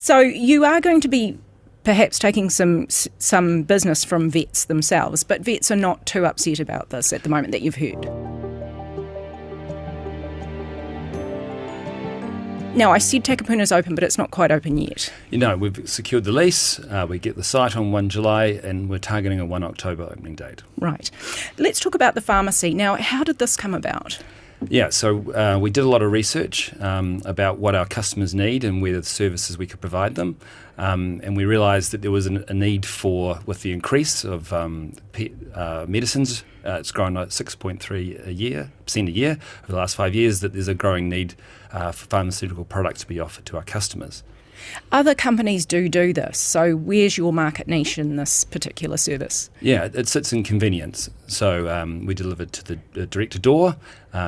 So you are going to be perhaps taking some business from vets themselves, but vets are not too upset about this at the moment that you've heard. Now, I said Takapuna's open, but it's not quite open yet. We've secured the lease, we get the site on 1 July, and we're targeting a 1 October opening date. Right. Let's talk about the pharmacy. Now, how did this come about? Yeah, so we did a lot of research about what our customers need and where the services we could provide them. And we realised that there was a need with the increase of medicines, it's grown at 6.3% a year over the last 5 years, that there's a growing need for pharmaceutical products to be offered to our customers. Other companies do this, so where's your market niche in this particular service? Yeah, it sits in convenience. So we deliver to the direct-to-door,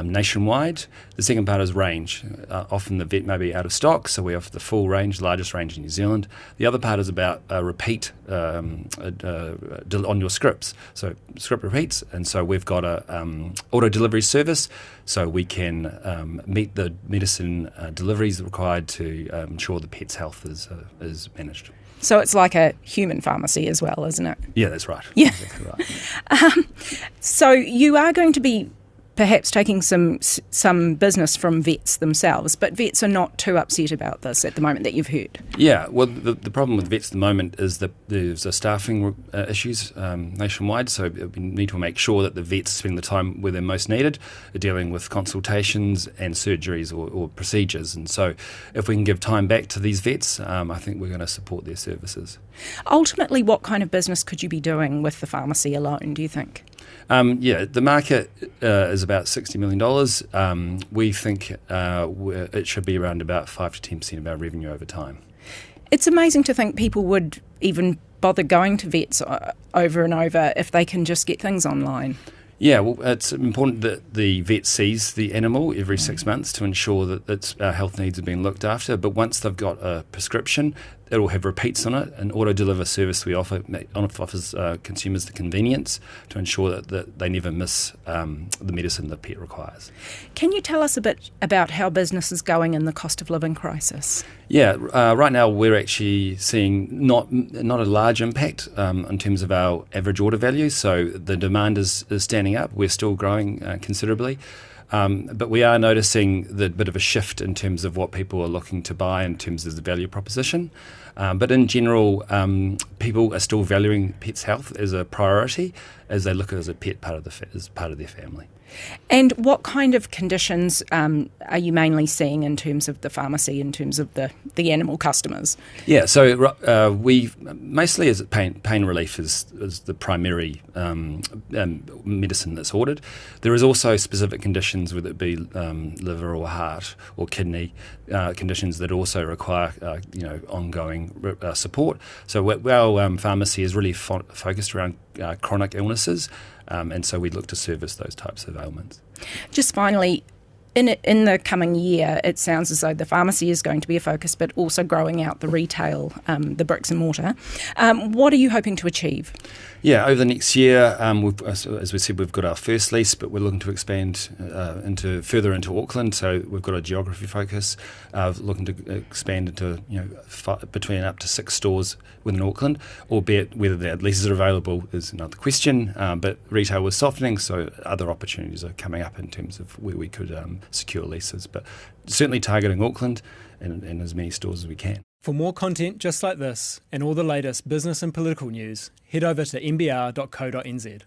nationwide. The second part is range. Often the vet may be out of stock, so we offer the full range, largest range in New Zealand. The other part is about repeat on your scripts. So script repeats, and so we've got a auto delivery service, so we can meet the medicine deliveries required to ensure the pet's health is managed. So it's like a human pharmacy as well, isn't it? Yeah, that's right. Yeah. Exactly right. So you are going to be perhaps taking some business from vets themselves, but vets are not too upset about this at the moment that you've heard. Yeah, well, the problem with vets at the moment is that there's staffing issues nationwide, so we need to make sure that the vets spend the time where they're most needed, dealing with consultations and surgeries or procedures. And so if we can give time back to these vets, I think we're going to support their services. Ultimately, what kind of business could you be doing with the pharmacy alone, do you think? The market is about $60 million. We think it should be around about 5 to 10% of our revenue over time. It's amazing to think people would even bother going to vets over and over if they can just get things online. Yeah, well, it's important that the vet sees the animal every 6 months to ensure that its health needs are being looked after. But once they've got a prescription, it will have repeats on it. An auto-deliver service we offer offers consumers the convenience to ensure that they never miss the medicine the pet requires. Can you tell us a bit about how business is going in the cost of living crisis? Yeah, right now we're actually seeing not a large impact in terms of our average order value. So the demand is standing up. We're still growing considerably. But we are noticing the bit of a shift in terms of what people are looking to buy in terms of the value proposition. But in general, people are still valuing pets' health as a priority as they look at it as a pet as part of their family. And what kind of conditions are you mainly seeing in terms of the pharmacy, in terms of the animal customers? Yeah, so we mostly as pain relief is the primary medicine that's ordered. There is also specific conditions, whether it be liver or heart or kidney conditions that also require ongoing support. So our pharmacy is really focused around chronic illnesses. And so we look to service those types of ailments. Just finally, in the coming year, it sounds as though the pharmacy is going to be a focus, but also growing out the retail, the bricks and mortar. What are you hoping to achieve? Yeah, over the next year, as we said, we've got our first lease, but we're looking to expand further into Auckland. So we've got a geography focus, looking to expand into between up to 6 stores within Auckland, albeit whether the leases are available is another question. But retail was softening, so other opportunities are coming up in terms of where we could secure leases. But certainly targeting Auckland and as many stores as we can. For more content just like this and all the latest business and political news, head over to mbr.co.nz.